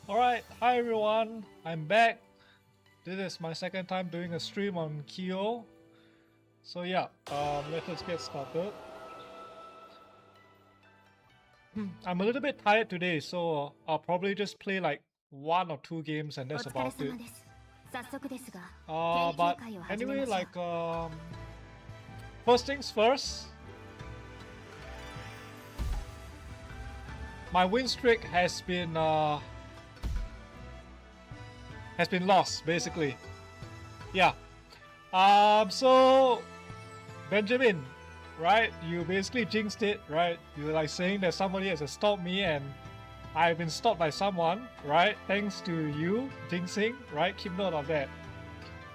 Alright, hi everyone, I'm back. This is my second time doing a stream on KiOu. So yeah, let us get started. I'm a little bit tired today, so I'll probably just play like 1 or 2 games and that's about it. But anyway, like first things first, my win streak has been lost basically. Yeah. So Benjamin, right? You basically jinxed it, right? You're like saying that somebody has stopped me and I've been stopped by someone, right? Thanks to you jinxing, right? Keep note of that.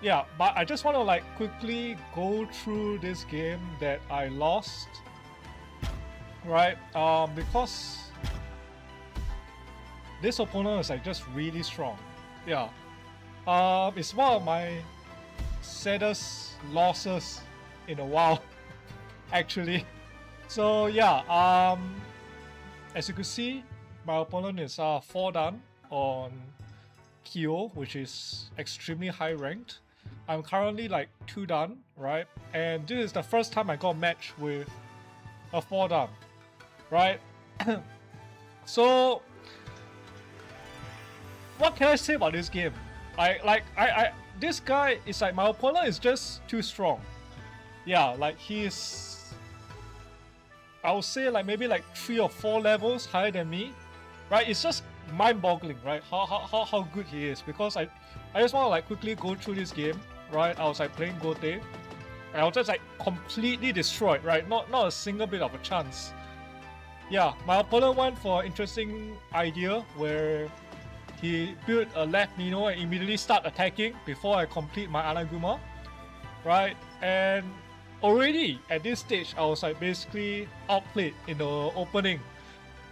Yeah, but I just want to like quickly go through this game that I lost, right? Because this opponent is like just really strong. Yeah. It's one of my saddest losses in a while, actually. So yeah, as you can see, my opponent is 4 done on KiOu, which is extremely high ranked. I'm currently like 2 done, right? And this is the first time I got matched with a 4 done, right? So what can I say about this game? This guy is like, my opponent is just too strong. Yeah, like he's, I would say like maybe like 3 or 4 levels higher than me, right? It's just mind-boggling, right? How good he is. Because I just want to like quickly go through this game, right? I was like playing Gote, and I was just like completely destroyed, right? Not a single bit of a chance. Yeah, my opponent went for an interesting idea where he built a left Nino and immediately start attacking before I complete my Anaguma, right? And already at this stage, I was like basically outplayed in the opening.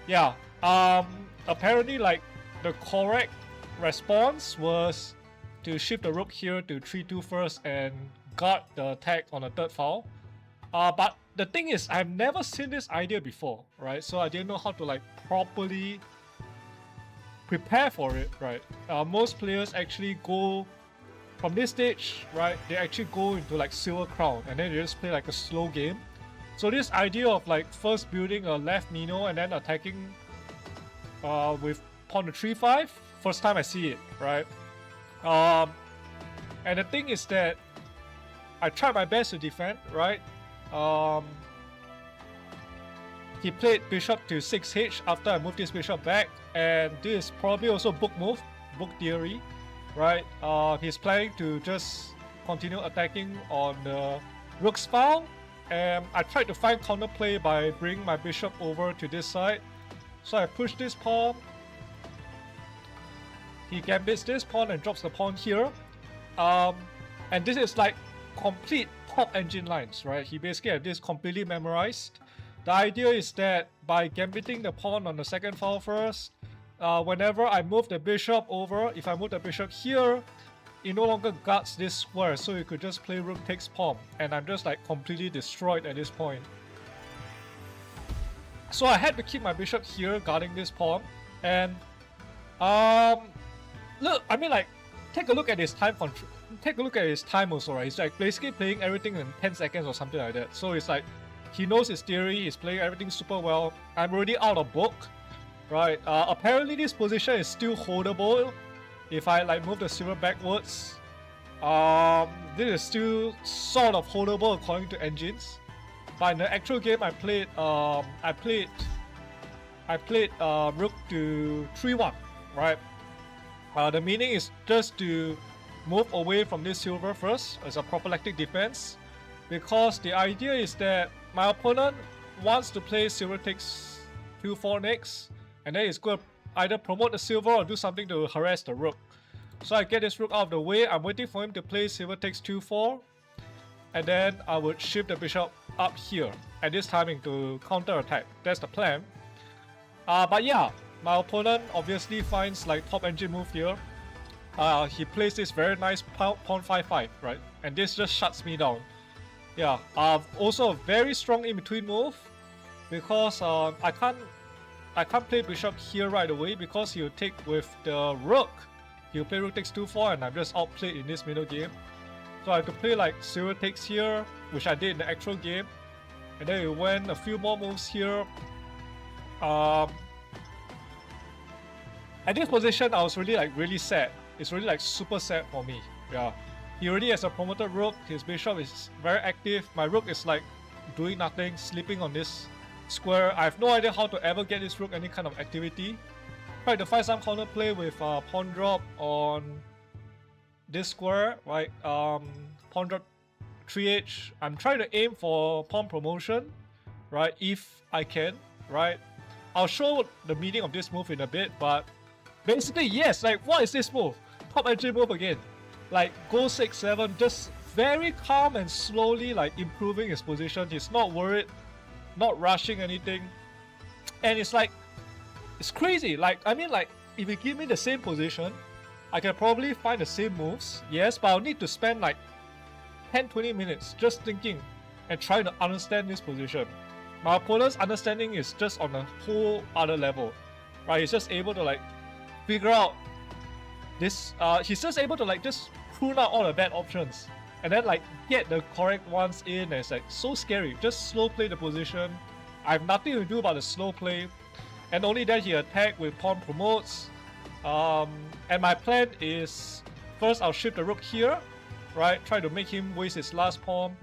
Yeah, apparently like the correct response was to shift the rook here to 3-2 first and guard the attack on the 3rd file. But the thing is, I've never seen this idea before, right? So I didn't know how to like properly prepare for it, right? Most players actually go from this stage, right? They actually go into like Silver Crown and then they just play like a slow game. So this idea of like first building a left Nino and then attacking with pawn to 3-5, first time I see it, right? And the thing is that I tried my best to defend, right? He played bishop to 6h after I moved this bishop back, and this is probably also book move, book theory, right? He's planning to just continue attacking on the rook's file, and I tried to find counterplay by bringing my bishop over to this side. So I push this pawn, he gambits this pawn and drops the pawn here, and this is like complete top engine lines, right? He basically had this completely memorized. The idea is that by gambiting the pawn on the 2nd file first, whenever I move the bishop over, if I move the bishop here, it no longer guards this square, so you could just play rook takes pawn, and I'm just like completely destroyed at this point. So I had to keep my bishop here guarding this pawn, and look, I mean like, take a look at his time also, right? He's like basically playing everything in 10 seconds or something like that. So it's like, he knows his theory, he's playing everything super well. I'm already out of book, right? Apparently this position is still holdable if I like move the silver backwards. This is still sort of holdable according to engines. But in the actual game I played rook to 3-1, right? The meaning is just to move away from this silver first as a prophylactic defense, because the idea is that my opponent wants to play silver takes 2-4 next, and then he's going to either promote the silver or do something to harass the rook. So I get this rook out of the way, I'm waiting for him to play silver takes 2-4, and then I would shift the bishop up here at this timing to counter attack. That's the plan. But yeah, my opponent obviously finds like top engine move here. He plays this very nice pawn 5-5, right? And this just shuts me down. Yeah, also a very strong in-between move, because I can't I can't play bishop here right away because he'll take with the rook. He'll play rook takes 2-4 and I'm just outplayed in this middle game. So I have to play like silver takes here, which I did in the actual game. And then it went a few more moves here. At this position, I was really sad. It's really like super sad for me. Yeah. He already has a promoted rook. His bishop is very active. My rook is like doing nothing, sleeping on this square. I have no idea how to ever get this rook any kind of activity. Tried to find some counter play with pawn drop on this square, right? Pawn drop 3h. I'm trying to aim for pawn promotion, right? If I can, right? I'll show the meaning of this move in a bit, but basically, yes, like what is this move? Top entry move again. Like go 6-7, just very calm and slowly like improving his position. He's not worried, not rushing anything. And it's like, it's crazy. Like, I mean, like, if you give me the same position, I can probably find the same moves, yes, but I'll need to spend like 10-20 minutes just thinking and trying to understand this position. My opponent's understanding is just on a whole other level, right? He's just able to like figure out this, he's just able to like just prune out all the bad options and then like get the correct ones in, and it's like so scary. Just slow play the position. I have nothing to do about the slow play, and only then he attack with pawn promotes. And my plan is first I'll shift the rook here, right? Try to make him waste his last pawn,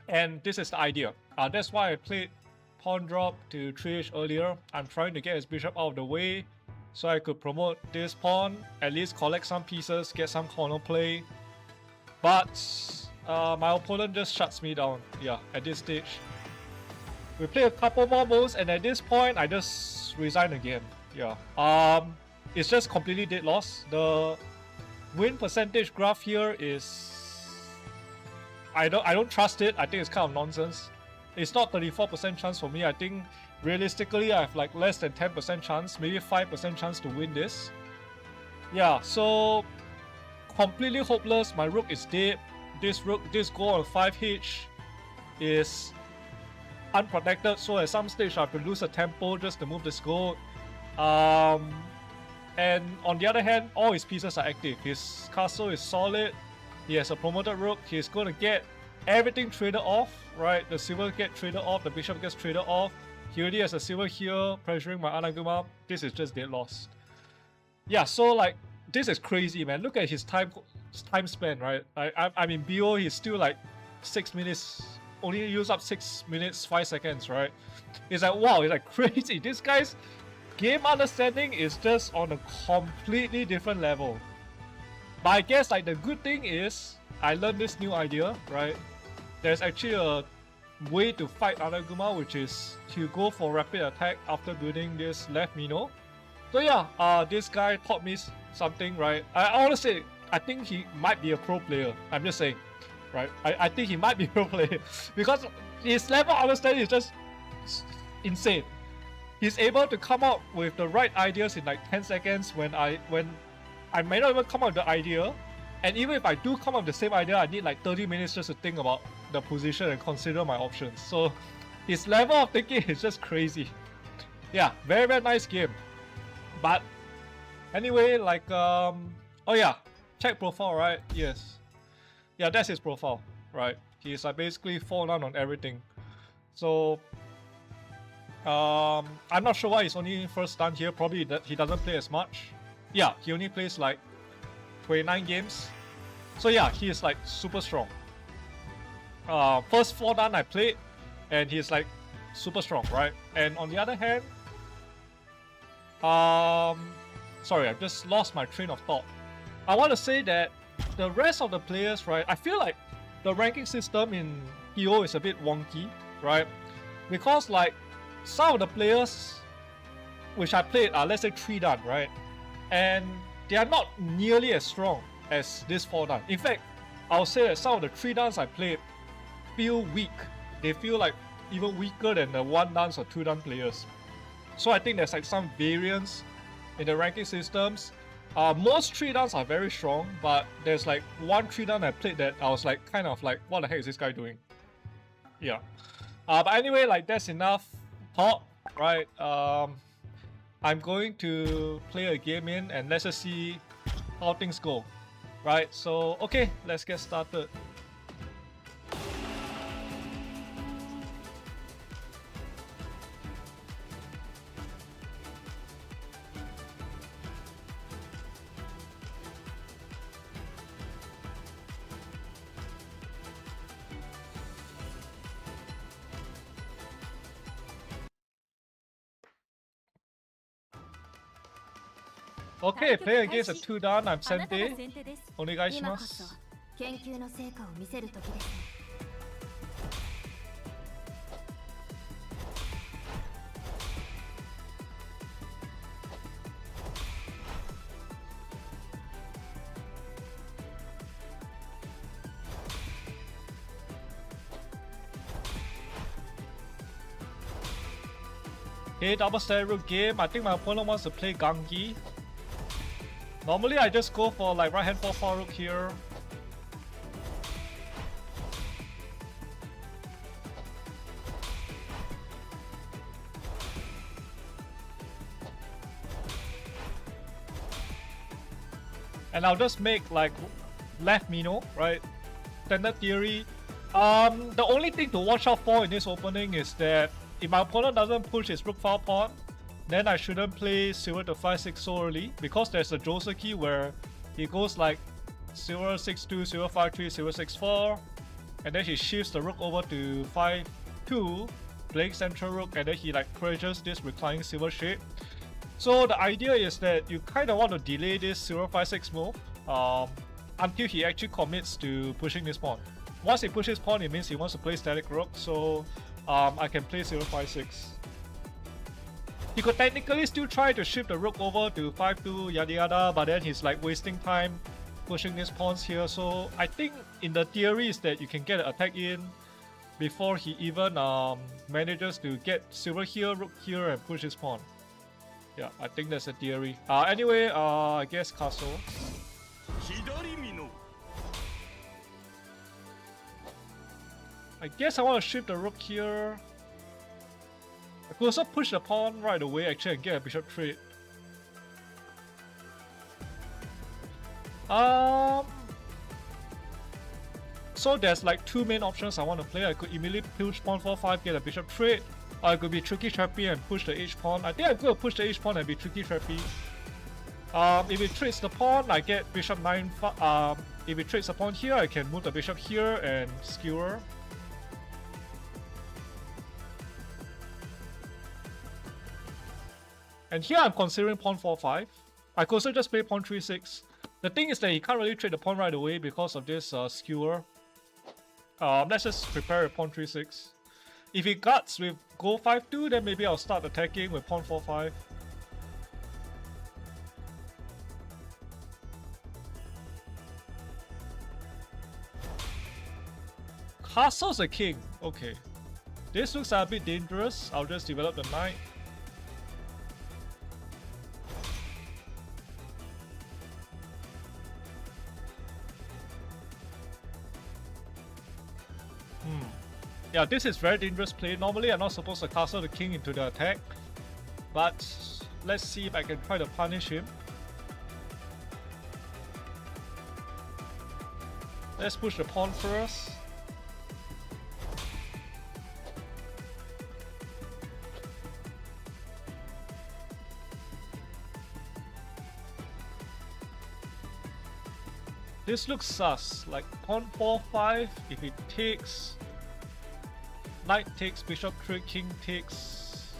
and this is the idea. That's why I played pawn drop to 3h earlier. I'm trying to get his bishop out of the way so I could promote this pawn, at least collect some pieces, get some corner play. But my opponent just shuts me down, yeah, at this stage. We play a couple more moves, and at this point I just resign again. Yeah. It's just completely dead loss. The win percentage graph here is I don't trust it. I think it's kind of nonsense. It's not 34% chance for me. I think realistically I have like less than 10% chance, maybe 5% chance to win this. Yeah, so completely hopeless. My rook is dead. This goal on 5h is unprotected, so at some stage I have to lose a tempo just to move this goal. And on the other hand, all his pieces are active. His castle is solid. He has a promoted rook. He's going to get everything traded off, right? The silver gets traded off, the bishop gets traded off. He already has a silver here, pressuring my Anaguma. This is just dead lost. Yeah, so like, this is crazy, man. Look at his time span, right? I'm in BO, he's still like 6 minutes, only used up 6 minutes, 5 seconds, right? It's like, wow, it's like crazy. This guy's game understanding is just on a completely different level. But I guess like the good thing is I learned this new idea, right? There's actually a way to fight Anaguma, which is to go for rapid attack after building this left Mino. So yeah, this guy taught me something, right? I honestly, I think he might be a pro player. I'm just saying, right? I think he might be a pro player because his level of understanding is just insane. He's able to come up with the right ideas in like 10 seconds when I may not even come up with the idea, and even if I do come up with the same idea, I need like 30 minutes just to think about the position and consider my options. So his level of thinking is just crazy. Yeah, very, very nice game. But anyway, like oh yeah, check profile, right? Yes. Yeah, that's his profile, right? He's like basically fallen on everything. So I'm not sure why he's only first done here. Probably that he doesn't play as much. Yeah, he only plays like 29 games. So yeah, he is like super strong. First 4 done I played, and he's like super strong, right? And on the other hand, sorry, I just lost my train of thought. I want to say that the rest of the players, right? I feel like the ranking system in KiOu is a bit wonky, right? Because like some of the players which I played are, let's say, 3 dan, right? And they are not nearly as strong as this 4 dan. In fact, I'll say that some of the 3 dans I played feel weak. They feel like even weaker than the 1 dan or 2 dan players. So I think there's like some variance in the ranking systems. Most 3 dans are very strong, but there's like 1 3 dan I played that I was like kind of like, what the heck is this guy doing? Yeah. But anyway, like that's enough talk, right? I'm going to play a game in and let's just see how things go. Right, so okay, let's get started. Okay, play against a 2 down. I'm Sente. Onegaishimasu. 研究の成果を見せる時ですね。Okay, double stack rook game. I think my opponent wants to play Gangi. Normally I just go for like right hand 4-4 rook here. And I'll just make like left Mino, right? Standard theory. The only thing to watch out for in this opening is that if my opponent doesn't push his rook file pawn, then I shouldn't play silver to 5-6 so early, because there's a Joseki where he goes like silver 6-2, silver 5-3, silver 6-4, and then he shifts the rook over to 5-2, playing central rook, and then he like pressures this reclining silver shape. So the idea is that you kind of want to delay this silver 5-6 move until he actually commits to pushing this pawn. Once he pushes pawn, it means he wants to play static rook, so I can play silver 5-6. He could technically still try to shift the rook over to 5-2 yada yada, but then he's like wasting time pushing these pawns here. So I think in the theory is that you can get an attack in before he even manages to get silver here, rook here, and push his pawn. Yeah, I think that's a theory. Anyway, I guess castle. I guess I want to shift the rook here. I could also push the pawn right away actually and get a bishop trade. So there's like two main options I want to play. I could immediately push pawn 4-5, get a bishop trade. Or I could be tricky trappy and push the h pawn. I think I'm going to push the h pawn and be tricky trappy. If it trades the pawn, I get bishop 9. If it trades the pawn here, I can move the bishop here and skewer. And here I'm considering pawn 4-5. I could also just play pawn 3-6. The thing is that he can't really trade the pawn right away because of this skewer. Let's just prepare a pawn 3-6. If he guts with go 5-2, then maybe I'll start attacking with pawn 4-5. Castle's a king. Okay. This looks a bit dangerous. I'll just develop the knight. Yeah, this is very dangerous play. Normally I'm not supposed to castle the king into the attack, but let's see if I can try to punish him. Let's push the pawn first. This looks sus, like pawn 4-5, if it takes, knight takes, bishop trade, king takes.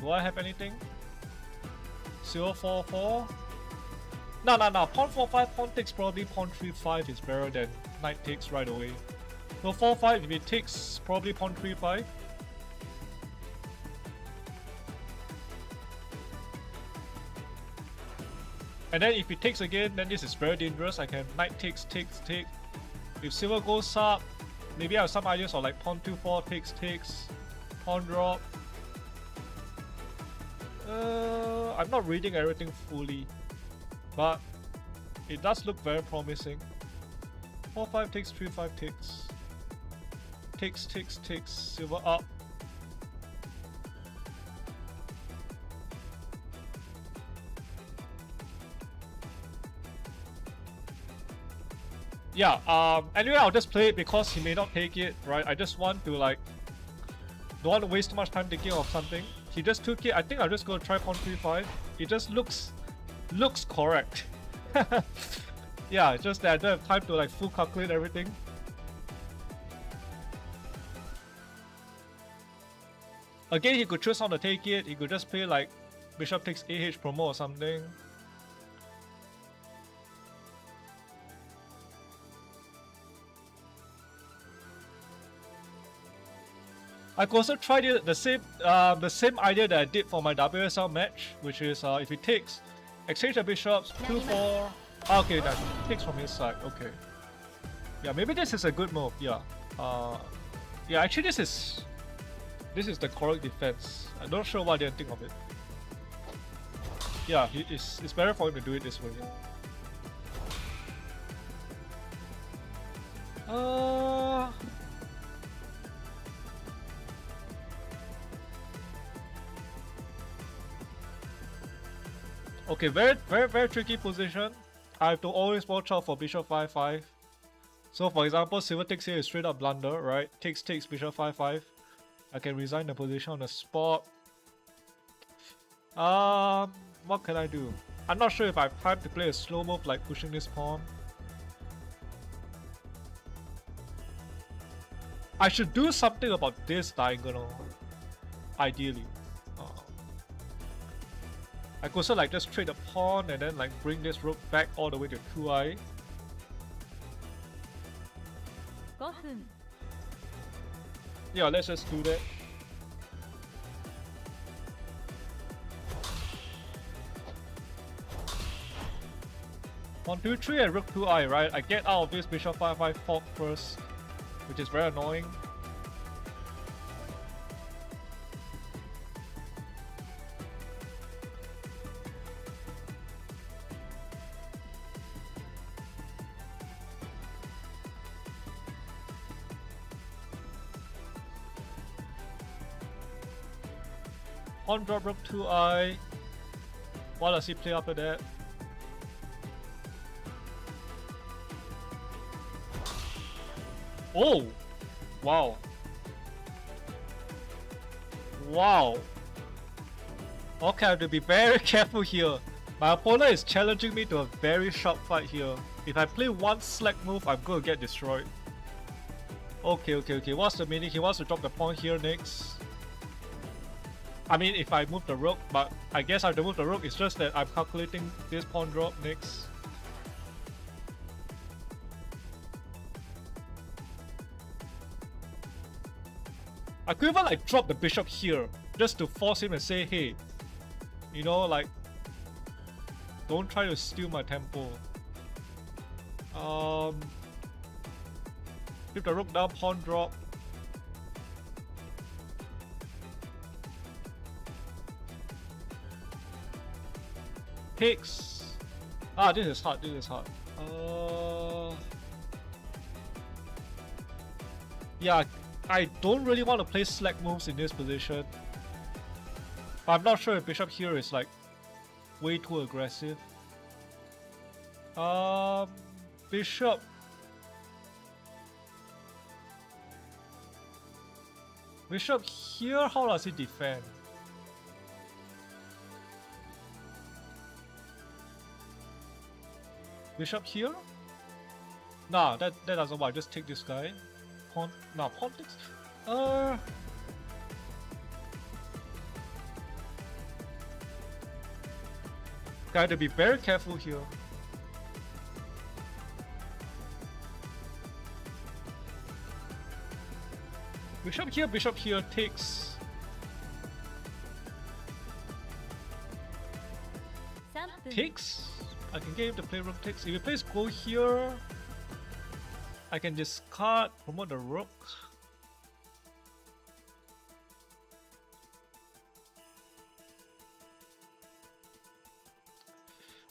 Do I have anything? Silver 4-4? No, pawn 4-5, pawn takes probably pawn 3-5 is better than knight takes right away. So 4-5, if it takes, probably pawn 3-5. And then if it takes again, then this is very dangerous. I can knight takes. If silver goes up, maybe I have some ideas of like pawn 2-4 takes, pawn drop. I'm not reading everything fully, but it does look very promising. 4-5 takes, 3-5 takes, silver up. yeah, anyway, I'll just play it because he may not take it, right? I just want to like, don't want to waste too much time thinking of something. He just took it. I think I'll just go try pawn 3-5. It just looks correct. Yeah, it's just that I don't have time to like full calculate everything. Again, he could choose how to take it. He could just play like bishop takes AH promo or something. I could also try the same idea that I did for my WSL match, which is if he takes, exchange the bishops, 2-4. Okay, that takes from his side. Okay. Yeah, maybe this is a good move. Yeah. Yeah. Actually, this is the correct defense. I'm not sure why they didn't think of it. Yeah, it's better for him to do it this way. Okay, very tricky position. I have to always watch out for bishop 5-5. So for example, silver takes here is straight up blunder, right? Takes bishop 5-5. I can resign the position on the spot. What can I do? I'm not sure if I have time to play a slow move like pushing this pawn. I should do something about this diagonal, ideally. I could also like just trade the pawn and then like bring this rook back all the way to 2i. Yeah, let's just do that. Pawn 2-3 and rook 2i, right? I get out of this bishop 5-5 fork first, which is very annoying. Pawn drop rook 2i. What does he play after that? Oh! Wow. Wow. Okay, I have to be very careful here. My opponent is challenging me to a very sharp fight here. If I play one slack move, I'm going to get destroyed. Okay. What's the meaning? He wants to drop the pawn here next. I mean, if I move the rook, but I guess I have to move the rook. It's just that I'm calculating this pawn drop next. I could even like drop the bishop here just to force him and say, hey, you know, like, don't try to steal my tempo. Flip the rook down, pawn drop. Takes. Ah, this is hard. Yeah, I don't really want to play slack moves in this position. But I'm not sure if bishop here is like way too aggressive. Bishop. Bishop here, how does he defend? Bishop here? Nah, that doesn't work. Just take this guy. Pawn. Nah, pawn takes. I have to be very careful here. Bishop here takes. Takes? I can get him to play rook takes. If he plays go here, I can discard, promote the rook.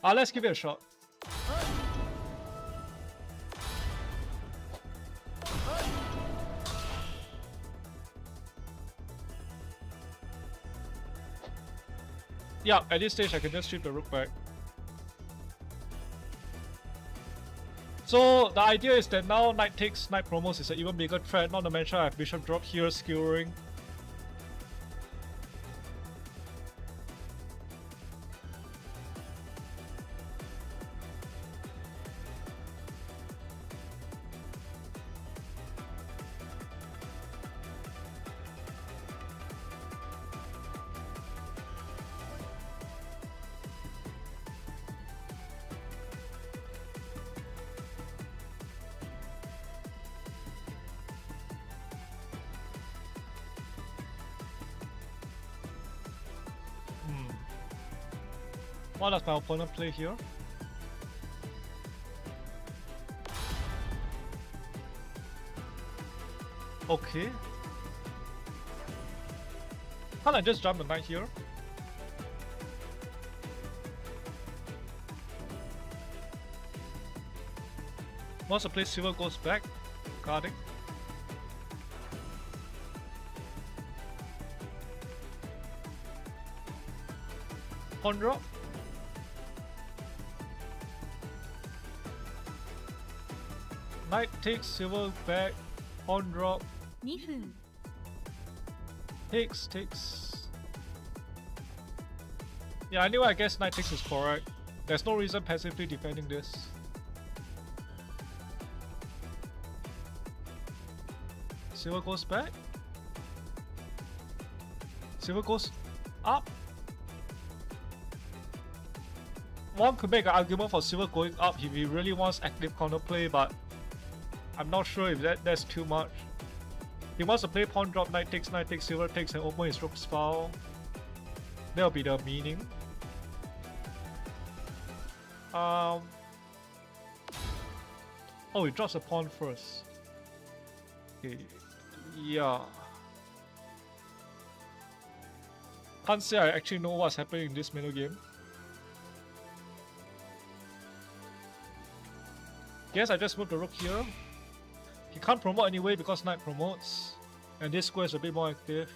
Let's give it a shot. Yeah, at this stage I can just strip the rook back. So the idea is that now knight takes, knight promotes is an even bigger threat. Not to mention I have bishop drop here, skewering. What does my opponent play here? Okay. Can't I just jump the knight here? Once the play silver goes back, guarding. Pawn drop. Knight takes, silver back, pawn drop. 2分 Takes. Yeah, anyway, I guess knight takes is correct. There's no reason passively defending this. Silver goes back. Silver goes up. One could make an argument for silver going up if he really wants active counterplay, but I'm not sure if that's too much. He wants to play pawn drop, knight takes, silver takes, and open his rook's file. That'll be the meaning. Oh, he drops a pawn first. Okay, yeah. Can't say I actually know what's happening in this middle game. Guess I just move the rook here. He can't promote anyway because knight promotes, and this square is a bit more active.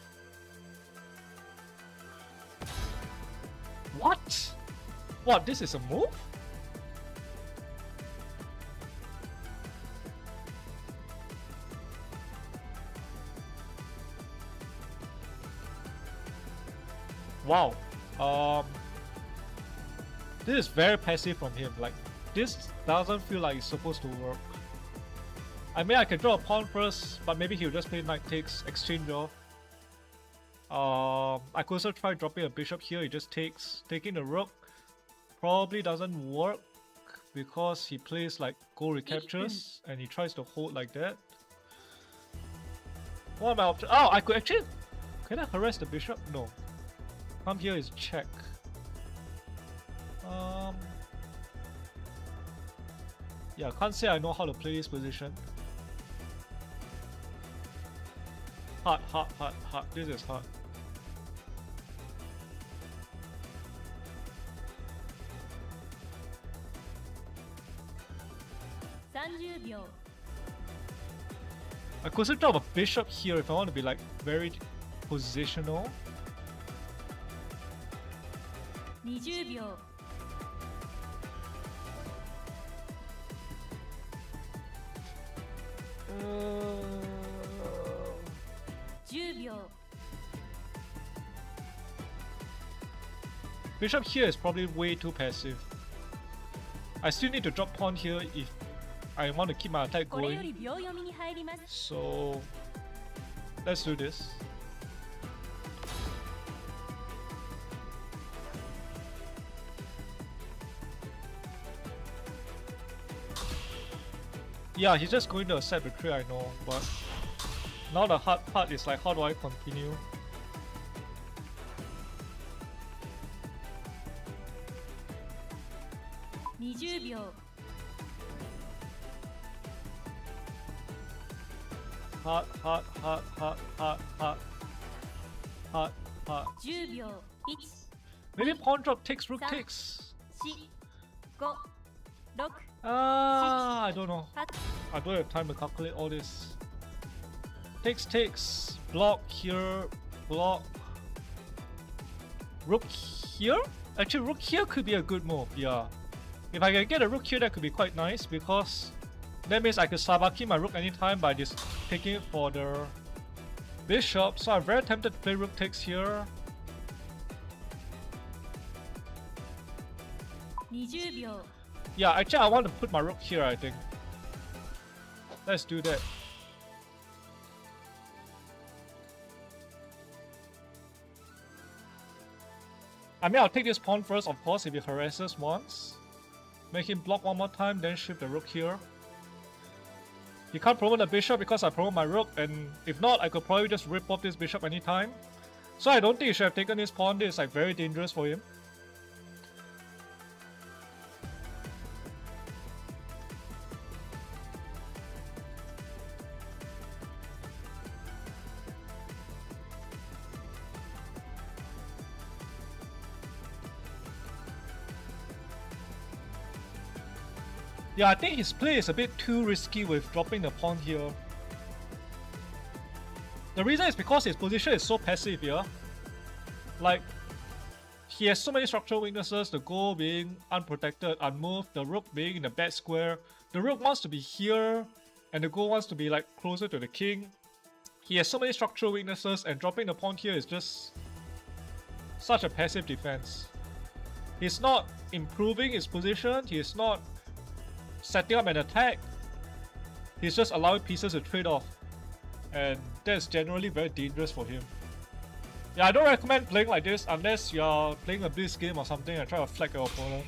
What? What? This is a move? Wow. This is very passive from him. Like, this doesn't feel like it's supposed to work. I mean, I can draw a pawn first, but maybe he'll just play knight takes, exchange off. I could also try dropping a bishop here. He just takes, taking the rook. Probably doesn't work because he plays like go recaptures and he tries to hold like that. What are my options? Oh, I could actually. Can I harass the bishop? No. Come here is check. Yeah, can't say I know how to play this position. Hard. This is hard. I could also drop a bishop here if I want to be like very positional. 20秒 10秒 Bishop here is probably way too passive. I still need to drop pawn here if I want to keep my attack これよ going. り秒読みに入ります So let's do this. Yeah, he's just going to accept betray, I know, but now the hard part is like, how do I continue? Hard. 10秒 Maybe pawn drop takes, rook takes. 1 4 5 6 I don't know. I don't have time to calculate all this. Takes. Block here. Block. Rook here? Actually, rook here could be a good move, yeah. If I can get a rook here, that could be quite nice because That means I could sabaki my rook anytime by just taking it for the bishop. So I'm very tempted to play rook takes here. 20秒 Yeah, actually I want to put my rook here, I think. Let's do that. I mean, I'll take this pawn first, of course, if he harasses once. Make him block one more time, then shift the rook here. He can't promote the bishop because I promote my rook, and if not, I could probably just rip off this bishop anytime. So I don't think he should have taken this pawn. This is like very dangerous for him. Yeah, I think his play is a bit too risky with dropping the pawn here. The reason is because his position is so passive here. Like, he has so many structural weaknesses, the goal being unprotected, unmoved, the rook being in a bad square. The rook wants to be here, and the goal wants to be like closer to the king. He has so many structural weaknesses, and dropping the pawn here is just such a passive defense. He's not improving his position, he's not setting up an attack, he's just allowing pieces to trade off, and that's generally very dangerous for him. Yeah, I don't recommend playing like this unless you're playing a blitz game or something and try to flag your opponent.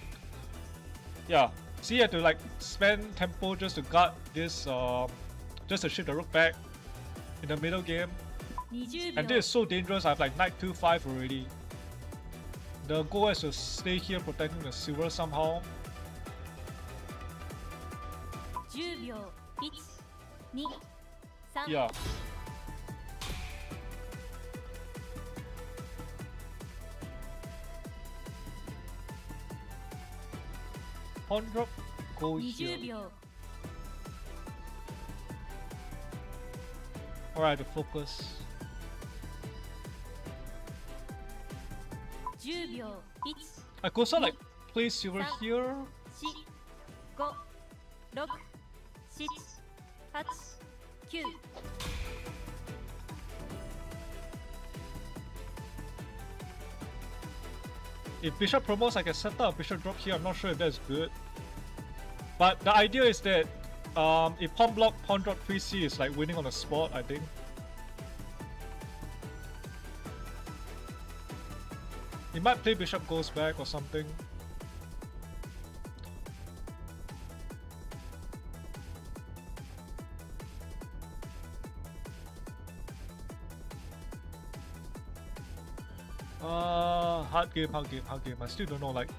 Yeah, see, you have to like spend tempo just to guard this, just to shift the rook back in the middle game. 20 And 秒 this is so dangerous. I have like knight 2-5 already. The goal is to stay here protecting the silver somehow. 10秒 1 2 3 Yeah. Pawn drop, go 20 here. 秒 Alright, to focus. 10秒 1 I could also like play silver here. 4 5 6 7 8 9 If bishop promotes, I can set up a bishop drop here. I'm not sure if that's good. But the idea is that if pawn block, pawn drop 3c is like winning on the spot, I think. He might play bishop goes back or something. Hard game. I still don't know, like,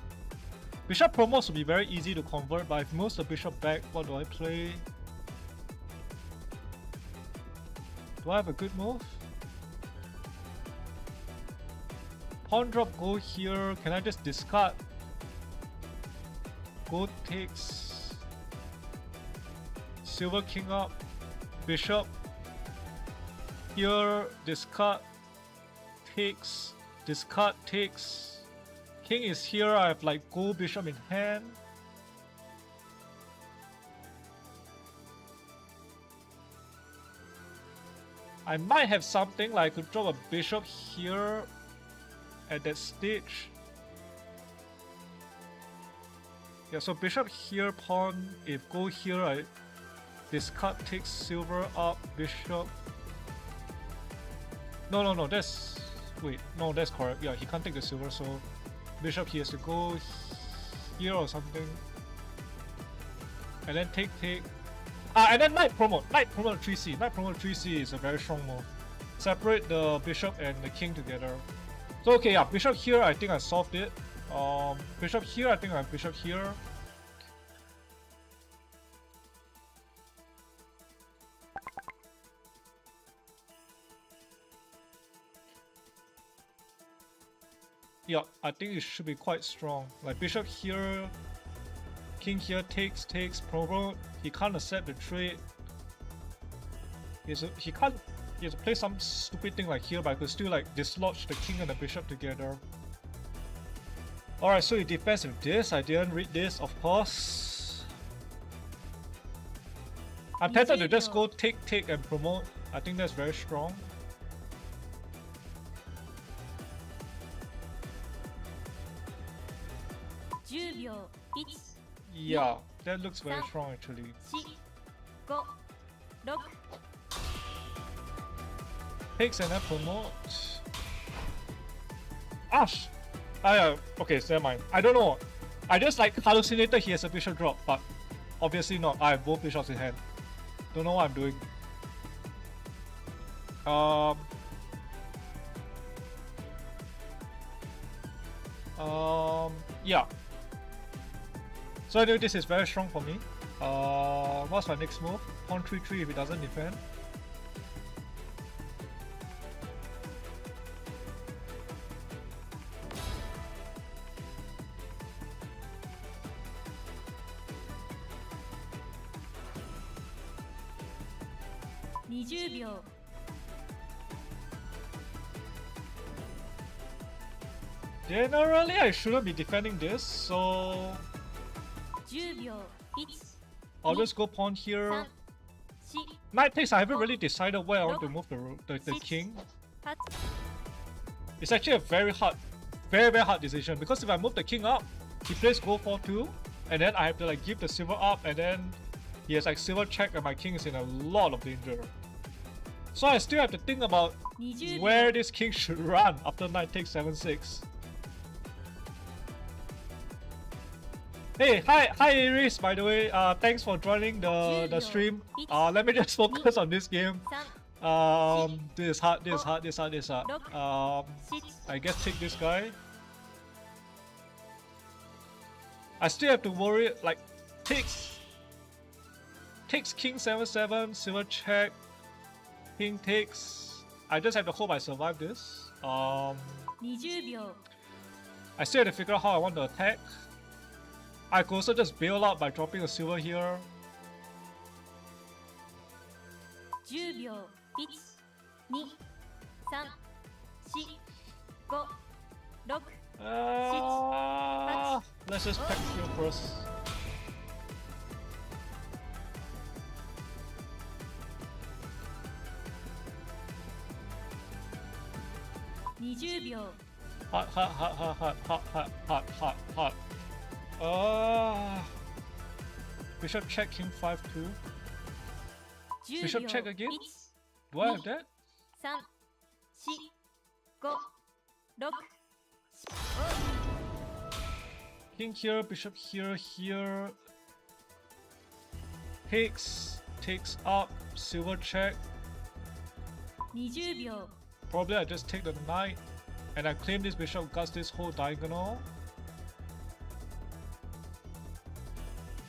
bishop promos will be very easy to convert, but if he moves the bishop back, what do I play? Do I have a good move? Pawn drop, go here. Can I just discard? Go takes. Silver king up. Bishop. Here, discard. Takes. Discard, takes. King is here. I have like go bishop in hand. I might have something like I could drop a bishop here at that stage. Yeah, so bishop here, pawn. If go here, I discard, takes silver up, bishop. No, that's... Wait, no, that's correct. Yeah, he can't take the silver, so bishop he has to go here or something. And then take. And then knight promote 3c. Knight promote 3c is a very strong move. Separate the bishop and the king together. So okay, yeah, bishop here, I think I solved it. Bishop here, I think I have bishop here. Yeah, I think it should be quite strong. Like bishop here, king here, takes, promote. He can't accept the trade. He has to play some stupid thing like here, but I could still like dislodge the king and the bishop together. Alright, so he defends with this. I didn't read this, of course. I'm tempted to just go take and promote. I think that's very strong. Yeah, that looks very strong actually. 5 6 Takes and then promote. Ash! Okay, so never mind. I don't know. I just like hallucinated he has a bishop drop, but obviously not. I have both bishops in hand. Don't know what I'm doing. Yeah. So anyway, this is very strong for me. What's my next move? Pawn 3-3 if it doesn't defend. Generally, I shouldn't be defending this, so I'll just go pawn here. Knight takes, I haven't really decided where I want to move the king. It's actually a very hard decision, because if I move the king up, he plays go 4-2, and then I have to like give the silver up, and then he has like silver check, and my king is in a lot of danger. So I still have to think about where this king should run after knight takes 7-6. Hey, hi Iris, by the way, thanks for joining the stream. Let me just focus on this game. This is hard. I guess take this guy. I still have to worry, like, takes king 7-7, silver check, king takes. I just have to hope I survive this. I still have to figure out how I want to attack. I could also just bail out by dropping a silver here. 10秒 1 2 3 4 5 6 let's just pack here first. Hot. Bishop check, king 5-2. Bishop check again? Do I have that? 3 4 5 6 King here, bishop here. Takes up, silver check. 20秒 Probably I just take the knight and I claim this bishop guts this whole diagonal.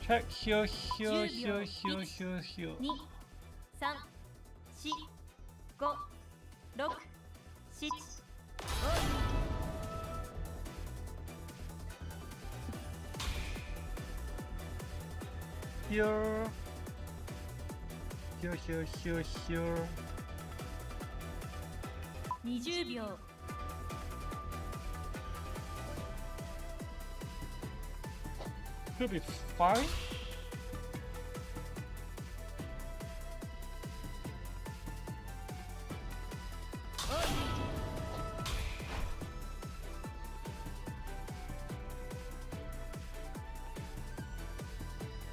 Check here. 2 3 4 5 6 7 Here. 20秒 Should be fine.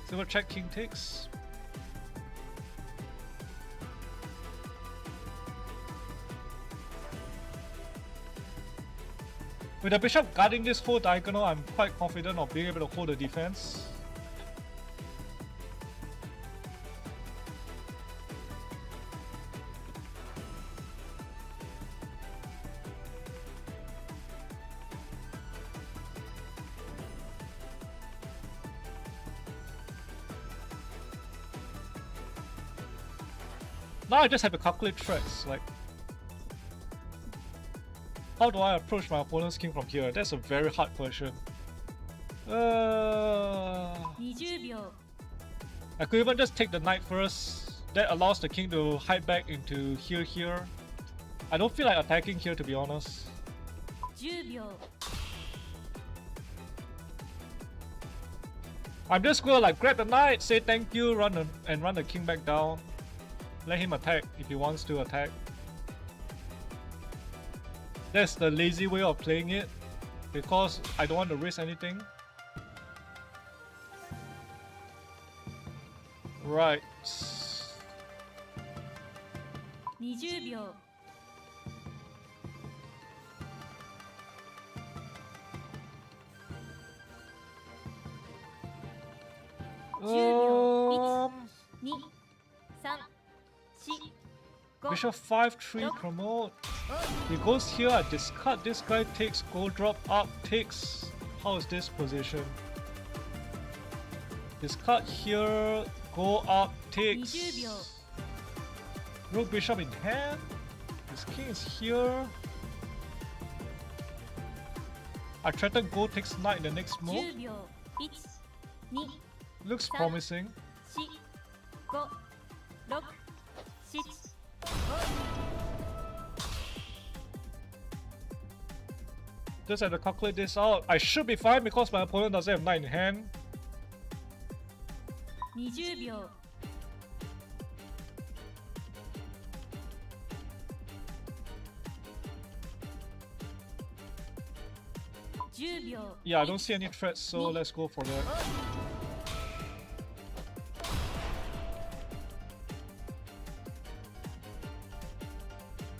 Silver check, king takes. With the bishop guarding this whole diagonal, I'm quite confident of being able to hold the defense. Now I just have to calculate threats, like how do I approach my opponent's king from here? That's a very hard question. 20秒 I could even just take the knight first. That allows the king to hide back into here. I don't feel like attacking here, to be honest. 10秒 I'm just gonna like grab the knight, say thank you, run the king back down. Let him attack if he wants to attack. That's the lazy way of playing it, because I don't want to risk anything. Right. 20秒 2 3 4 Bishop 5-3 promote. He goes here, I discard, this guy takes, go drop up, takes. How is this position? Discard here, go up, takes. 20秒 Rook bishop in hand. His king is here. I threaten go takes knight in the next move. 10秒 1 2 Looks promising. 4 5 6 7 Just have to calculate this out. I should be fine because my opponent doesn't have knight in hand. 20秒 10秒 Yeah, I don't see any threats, so let's go for that.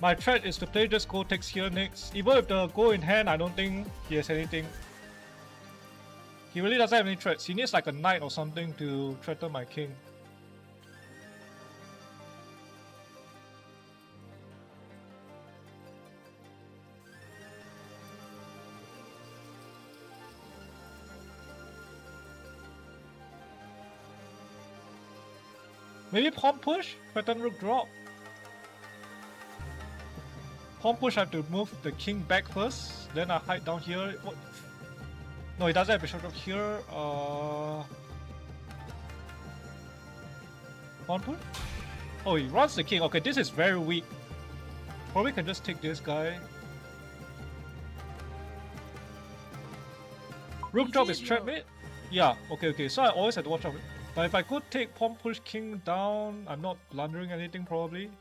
My threat is to play just go takes here next. Even with the go in hand, I don't think he has anything. He really doesn't have any threats. He needs like a knight or something to threaten my king. Maybe pawn push? Threaten rook drop. Pawn push, I have to move the king back first. Then I hide down here. What? No, he doesn't have bishop drop here. Pawn push? Oh, he runs the king. Okay, this is very weak. Probably can just take this guy. Rook drop is checkmate? Yeah, okay. So I always have to watch out. But if I could take pawn push king down, I'm not blundering anything probably.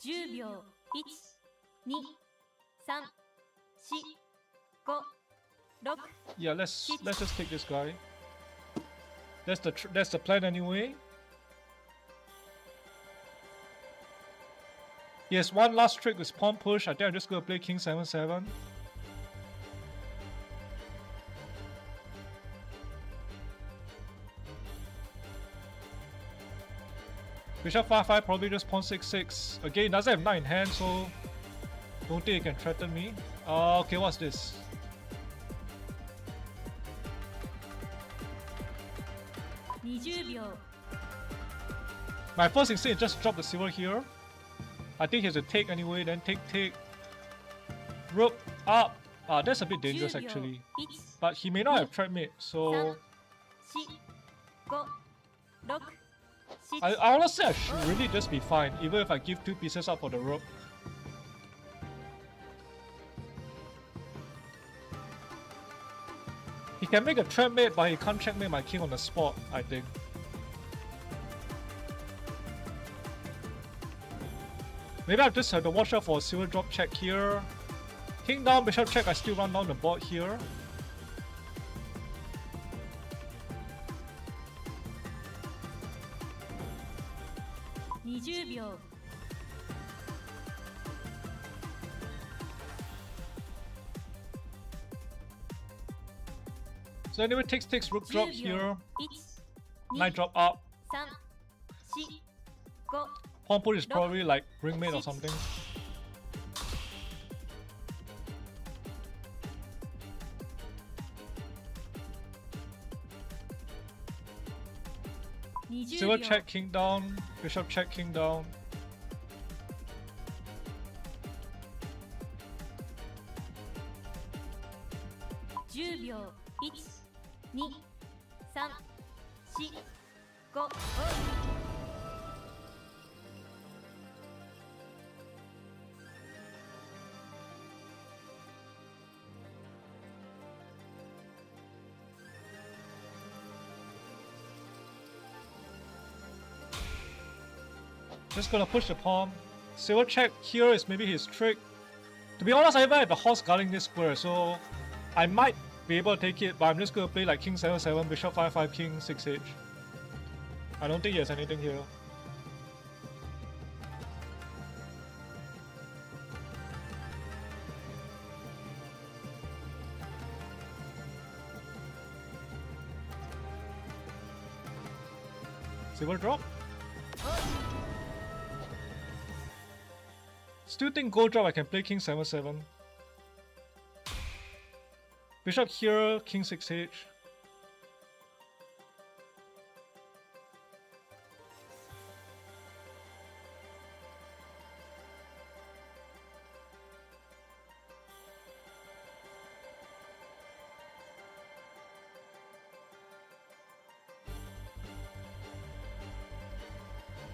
10秒 1 2 3 4 5 6 Yeah, let's just take this guy. That's the plan anyway. Yes, one last trick with pawn push. I think I'm just gonna play king 7-7. Bishop 5-5, probably just pawn 6-6. Again, doesn't have knight in hand, so don't think he can threaten me. Okay, what's this? My first instinct is just drop the silver here. I think he has to take anyway, then take. Rook up. That's a bit dangerous actually. But he may not have checkmate, so I honestly I should really just be fine, even if I give 2 pieces up for the rook. He can make a checkmate, but he can't checkmate my king on the spot, I think. Maybe I just have to watch out for a silver drop check here. King down, bishop check, I still run down the board here. So anyway, takes rook drop here. Knight drop up. Pawn push is probably like ringmate or something. Silver check king down, bishop check king down. Just gonna push the pawn. Silver check here is maybe his trick. To be honest, I even have the horse guarding this square, so I might be able to take it, but I'm just gonna play like king 7-7, bishop 5-5, king 6h. I don't think he has anything here. Silver drop. Still think gold drop I can play king 7-7. Bishop here, king 6h.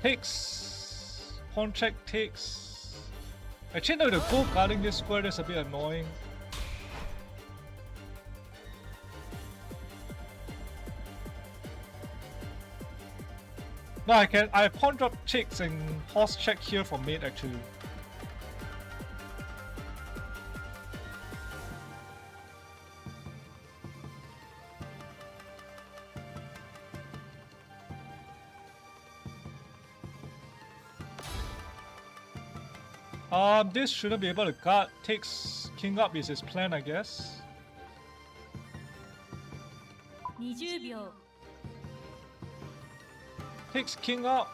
Takes. Pawn check takes. Actually, no, the gold guarding this square is a bit annoying. No, I pawn drop checks and horse check here for mate actually. This shouldn't be able to guard. Takes king up is his plan, I guess. 20秒 Takes king up.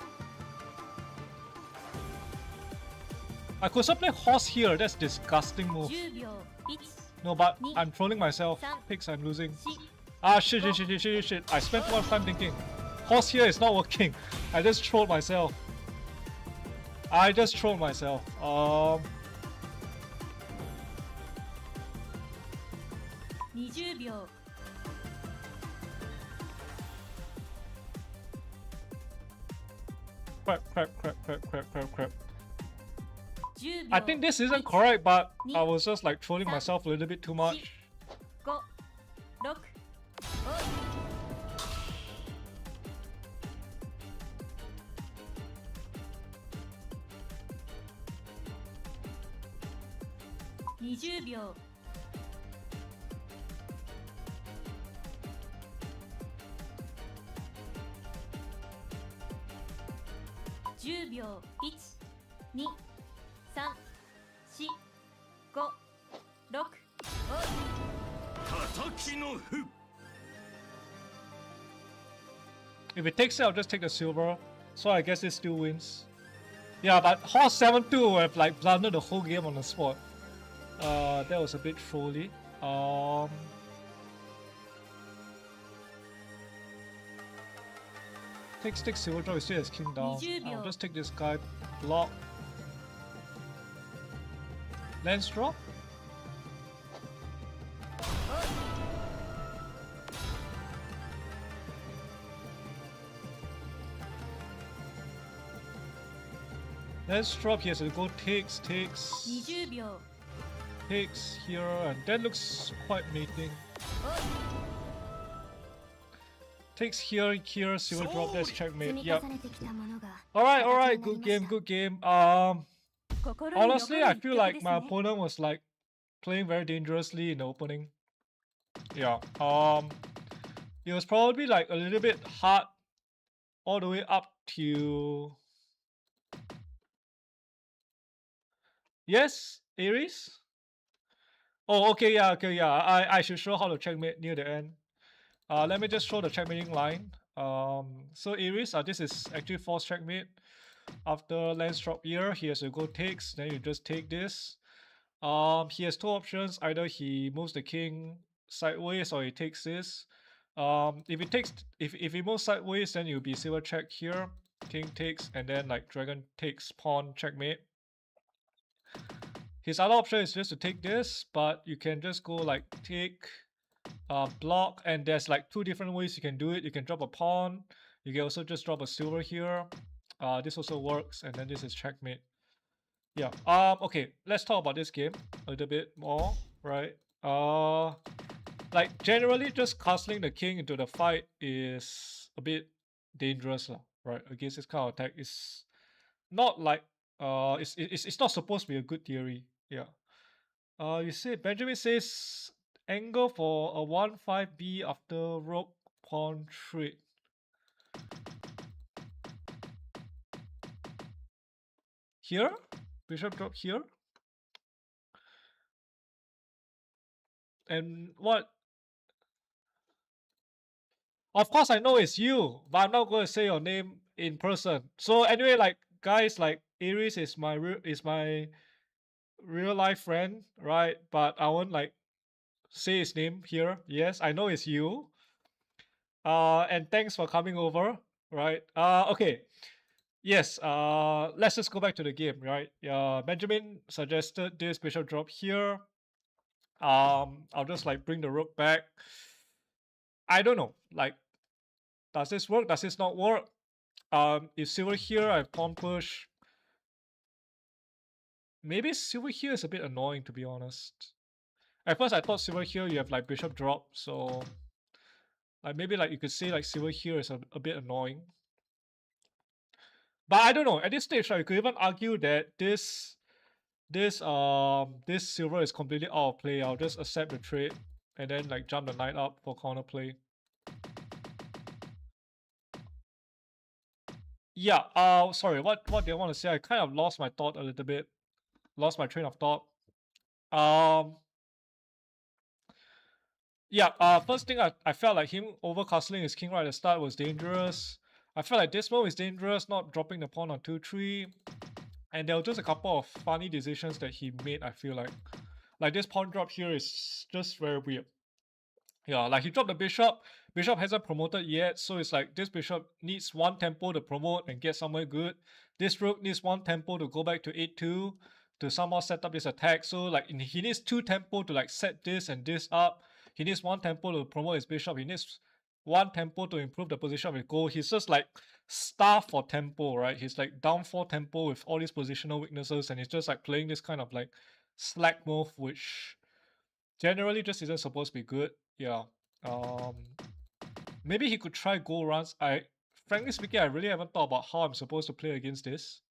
I could also play horse here. That's disgusting move. 10秒 1 No, but I'm trolling myself. Picks, I'm losing. Ah, shit. I spent too much time thinking. Horse here is not working. I just trolled myself. 20秒 Crap. 10 I 秒 think this isn't correct, but I was just like trolling myself a little bit too much. 5 6 20秒 10秒 1 2 3 4 5 6 If it takes it, I'll just take the silver. So I guess it still wins. Yeah, but horse 7-2 would have like blundered the whole game on the spot. That was a bit trolly. Take silver draw, he still has king down. I'll just take this guy, block. Lance drop. Lance drop, he has to go takes 20秒 takes here, and that looks quite mating. Takes here, silver drop, that's checkmate. Yep. Alright, good game. Honestly, I feel like my opponent was like playing very dangerously in the opening. Yeah. It was probably like a little bit hard all the way up to. Yes, Aries? Oh, okay, yeah. I should show how to checkmate near the end. Let me just show the checkmating line. So Aries, this is actually false checkmate. After lance drop here, he has to go takes, then you just take this. He has two options. Either he moves the king sideways or he takes this. If he moves sideways, then you'll be silver check here. King takes, and then like dragon takes, pawn checkmate. His other option is just to take this, but you can just go like take, block, and there's like two different ways you can do it. You can drop a pawn. You can also just drop a silver here. This also works, and then this is checkmate. Yeah. Okay, let's talk about this game a little bit more, right? Like generally just castling the king into the fight is a bit dangerous, right? Against this kind of attack is not like it's not supposed to be a good theory. Yeah. You see, Benjamin says angle for a 1-5b after rook pawn trade. Here? Bishop drop here? And what? Of course I know it's you, but I'm not going to say your name in person. So anyway, like guys, like Aries is my real life friend, right? But I won't like say his name here. Yes, I know it's you. And thanks for coming over, right? Okay. Yes, let's just go back to the game, right? Benjamin suggested this bishop drop here. I'll just like bring the rook back. I don't know, like, does this work? Does this not work? If silver here, I have pawn push. Maybe silver here is a bit annoying, to be honest. At first, I thought silver here you have like bishop drop, so like maybe like you could say like silver here is a bit annoying. But I don't know. At this stage, right, you could even argue that this silver is completely out of play. I'll just accept the trade and then like jump the knight up for counterplay. Yeah, sorry, what did I want to say? I kind of lost my thought a little bit. Lost my train of thought. Yeah, first thing I felt like him overcastling his king right at the start was dangerous. I felt like this move is dangerous, not dropping the pawn on 2-3. And there were just a couple of funny decisions that he made, I feel like. Like this pawn drop here is just very weird. Yeah, like he dropped the bishop. Bishop hasn't promoted yet, so it's like this bishop needs one tempo to promote and get somewhere good. This rook needs one tempo to go back to 8-2 to somehow set up this attack. So like he needs 2 tempo to like set this and this up. He needs 1 tempo to promote his bishop. He needs 1 tempo to improve the position of his goal. He's just like starved for tempo, right? He's like down 4 tempo with all these positional weaknesses, and he's just like playing this kind of like slack move, which generally just isn't supposed to be good. Yeah. Maybe he could try goal runs. Frankly speaking, I really haven't thought about how I'm supposed to play against this.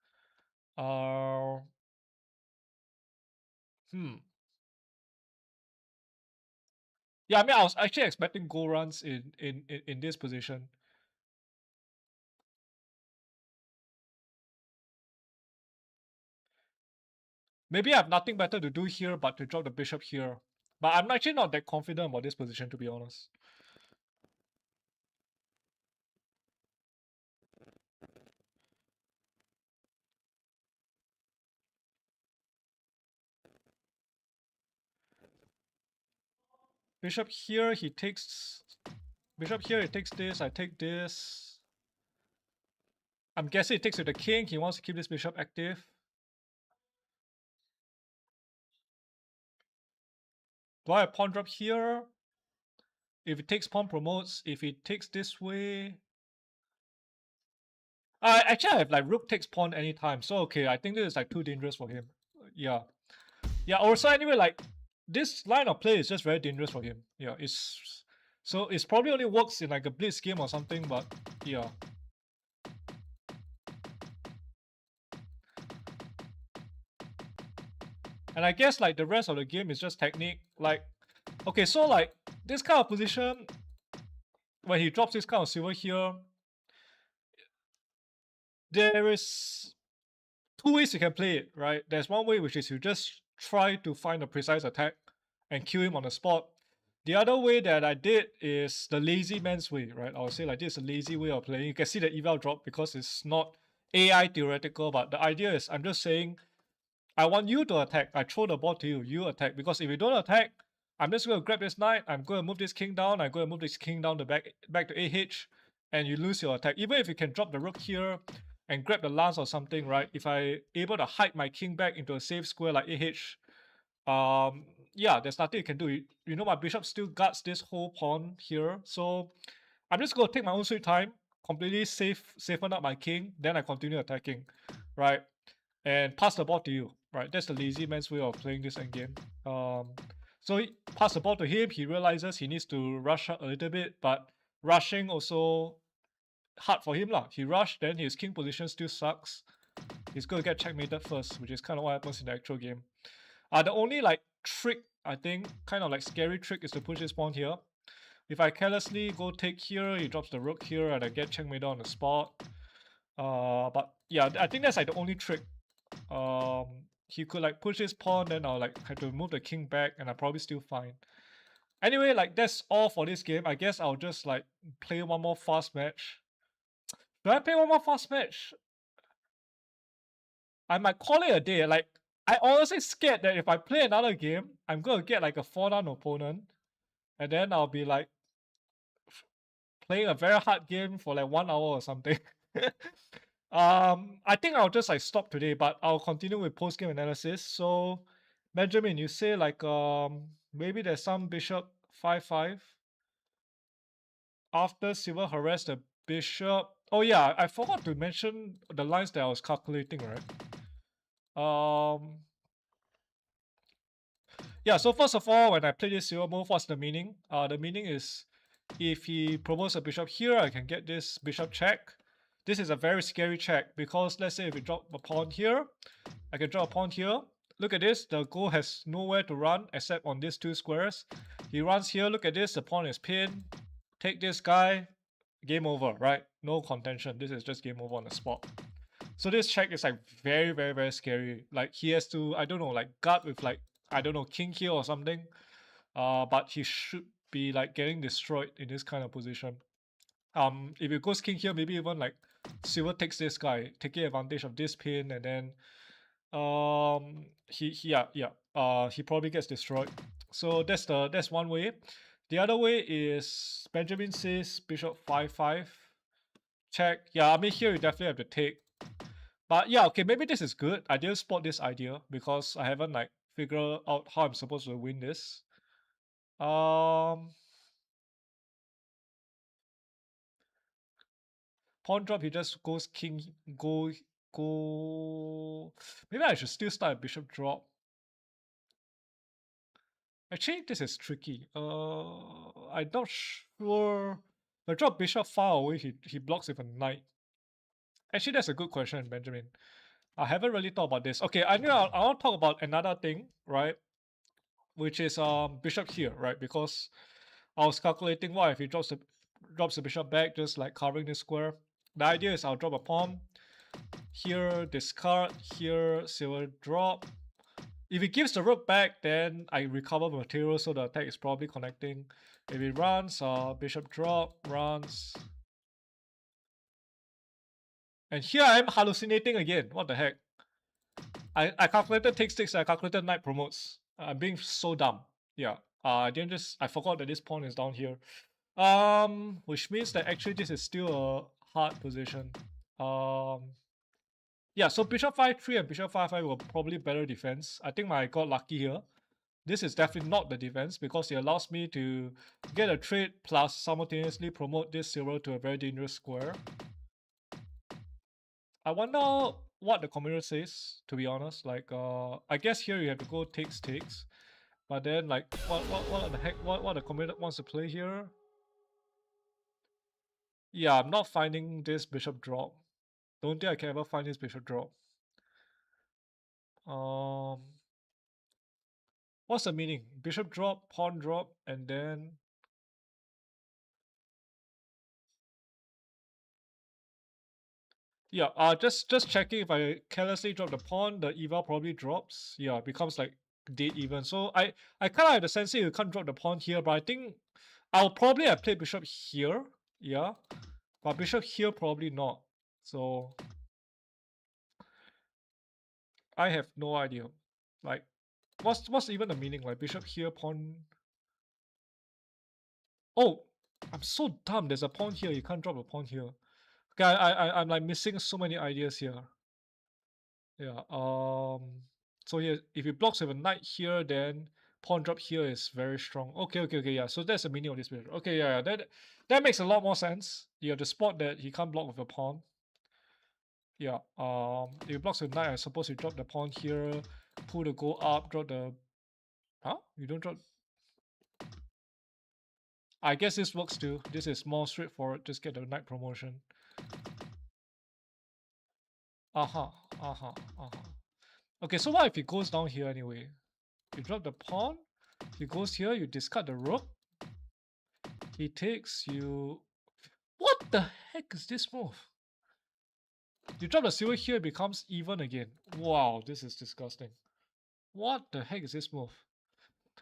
Yeah, I mean, I was actually expecting goal runs in this position. Maybe I have nothing better to do here but to drop the bishop here. But I'm actually not that confident about this position, to be honest. Bishop here, he takes... Bishop here, he takes this, I take this. I'm guessing he takes with the king, he wants to keep this bishop active. Do I have pawn drop here? If it takes pawn promotes, if it takes this way... actually I have like rook takes pawn anytime, so okay, I think this is like too dangerous for him. Yeah. Yeah, also anyway, like, this line of play is just very dangerous for him. Yeah, it's probably only works in like a blitz game or something, but yeah. And I guess like the rest of the game is just technique. Like, okay, so like this kind of position, when he drops this kind of silver here, there is 2 ways you can play it, right? There's one way which is you just try to find a precise attack and kill him on the spot. The other way that I did is the lazy man's way, right? I would say like this is a lazy way of playing. You can see the eval drop because it's not AI theoretical, but the idea is I'm just saying I want you to attack. I throw the ball to you, you attack. Because if you don't attack, I'm just going to grab this knight, I'm going to move this king down, I'm going to move this king down the back to AH, and you lose your attack. Even if you can drop the rook here and grab the lance or something, right? If I able to hide my king back into a safe square like AH, yeah, there's nothing you can do. You know, my bishop still guards this whole pawn here, so I'm just going to take my own sweet time, completely safeten up my king, then I continue attacking, right? And pass the ball to you, right? That's the lazy man's way of playing this endgame. So he pass the ball to him, he realizes he needs to rush out a little bit, but rushing also hard for him lah. He rushed, then his king position still sucks. He's going to get checkmated first, which is kind of what happens in the actual game. The only like trick, I think, kind of like scary trick, is to push his pawn here. If I carelessly go take here, he drops the rook here, and I get checkmated on the spot. But yeah, I think that's like the only trick. He could like push his pawn, then I'll like have to move the king back, and I'm probably still fine. Anyway, like that's all for this game. I guess I'll just like play one more fast match. Do I play one more fast match? I might call it a day. Like, I honestly scared that if I play another game, I'm gonna get like a 4-down opponent, and then I'll be like playing a very hard game for like 1 hour or something. I think I'll just like stop today, but I'll continue with post game analysis. So, Benjamin, you say like maybe there's some bishop 5-5 after silver harassed the bishop. Oh yeah, I forgot to mention the lines that I was calculating, right? Yeah, so first of all, when I play this silver move, what's the meaning? The meaning is if he promotes a bishop here, I can get this bishop check. This is a very scary check because let's say if we drop a pawn here, I can drop a pawn here. Look at this, the goal has nowhere to run except on these two squares. He runs here, look at this, the pawn is pinned. Take this guy, game over, right? No contention, this is just game over on the spot. So this check is like very, very, very scary. Like he has to, I don't know, like guard with like, I don't know, king here or something. But he should be like getting destroyed in this kind of position. If it goes king here, maybe even like silver takes this guy, taking advantage of this pin, and then he probably gets destroyed. So that's one way. The other way is Benjamin says bishop 5-5 check. Yeah, I mean here you definitely have to take. But yeah, okay, maybe this is good. I didn't spot this idea because I haven't like figured out how I'm supposed to win this. Pawn drop, he just goes king, go. Maybe I should still start a bishop drop. Actually, this is tricky. I'm not sure. The drop bishop far away, he blocks with a knight. Actually, that's a good question, Benjamin. I haven't really thought about this. Okay, I want to talk about another thing, right? Which is bishop here, right? Because I was calculating what if he drops the bishop back, just like covering this square. The idea is I'll drop a pawn here, discard here, silver drop. If he gives the rook back, then I recover material, so the attack is probably connecting. If it runs, bishop drop runs. And here I am hallucinating again. What the heck? I calculated takes six, I calculated knight promotes. I'm being so dumb. Yeah. I forgot that this pawn is down here. Which means that actually this is still a hard position. Yeah, so bishop 5-3 and bishop 5-5 were probably better defense. I think I got lucky here. This is definitely not the defense because it allows me to get a trade plus simultaneously promote this silver to a very dangerous square. I wonder what the commander says, to be honest. Like, I guess here you have to go takes. But then, like, what the heck? What the commander wants to play here? Yeah, I'm not finding this bishop drop. Don't think I can ever find this bishop drop. What's the meaning? Bishop drop, pawn drop, and then... Yeah, just checking if I carelessly drop the pawn, the eval probably drops. Yeah, it becomes like dead even. So I kind of have the sense you can't drop the pawn here, but I think I'll probably have played bishop here. Yeah, but bishop here probably not. So I have no idea. Like, what's even the meaning? Like bishop here, pawn. Oh, I'm so dumb. There's a pawn here. You can't drop a pawn here. Okay, I'm like missing so many ideas here. Yeah. So here, if he blocks with a knight here, then pawn drop here is very strong. Okay. Yeah. So that's the meaning of this picture. Okay. Yeah. That makes a lot more sense. You have to spot that he can't block with a pawn. Yeah. If he blocks with knight, I suppose you drop the pawn here, pull the gold up, drop the. Huh? You don't drop. I guess this works too. This is more straightforward. Just get the knight promotion. Okay, so what if he goes down here anyway? You drop the pawn. He goes here. You discard the rook. He takes you. What the heck is this move? You drop the silver here, it becomes even again. Wow, this is disgusting. What the heck is this move?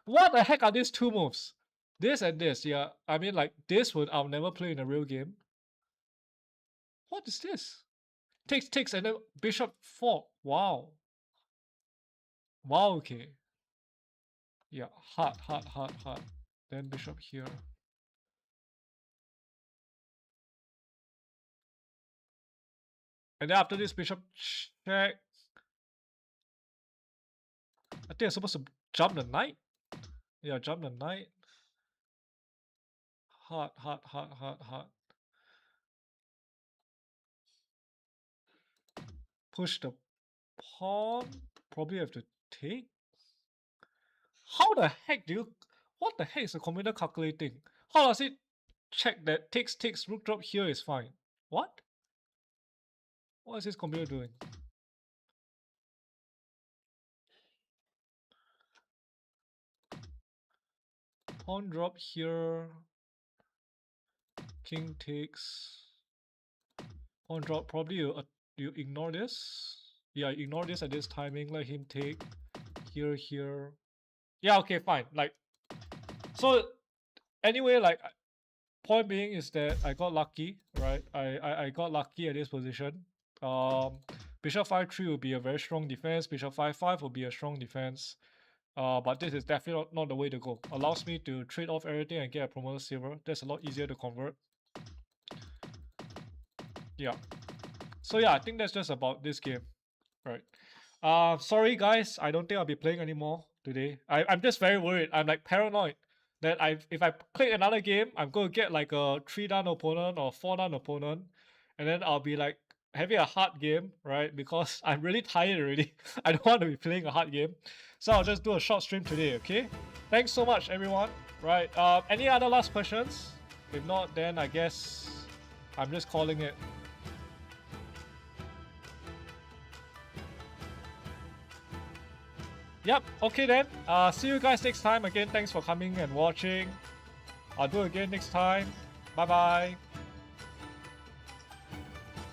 What the heck are these two moves? This and this, yeah. I mean, like, this would I'll never play in a real game. What is this? Takes, and then bishop 4. Wow. Wow, okay. Yeah, hard. Then bishop here. And then after this, bishop check. I think I'm supposed to jump the knight. Yeah, jump the knight. Hard. Push the pawn. Probably have to take. How the heck do you... What the heck is the computer calculating? How does it check that takes, rook drop here is fine? What? What is this computer doing? Pawn drop here. King takes. Pawn drop. Probably you ignore this. Yeah, ignore this at this timing. Let him take. Here. Yeah, okay, fine. Like, so anyway, like, point being is that I got lucky, right? I got lucky at this position. Bishop 5-3 will be a very strong defense. Bishop 5-5 will be a strong defense. But this is definitely not the way to go. Allows me to trade off everything and get a promoted silver. That's a lot easier to convert. Yeah. So yeah, I think that's just about this game, right? Sorry guys, I don't think I'll be playing anymore today. I'm just very worried. I'm like paranoid that if I play another game, I'm going to get like a 3-down opponent or 4-down opponent, and then I'll be like having a hard game, right? Because I'm really tired already. I don't want to be playing a hard game. So I'll just do a short stream today, okay? Thanks so much, everyone. Right, any other last questions? If not, then I guess I'm just calling it. Yep, okay then. See you guys next time. Again, thanks for coming and watching. I'll do it again next time. Bye-bye.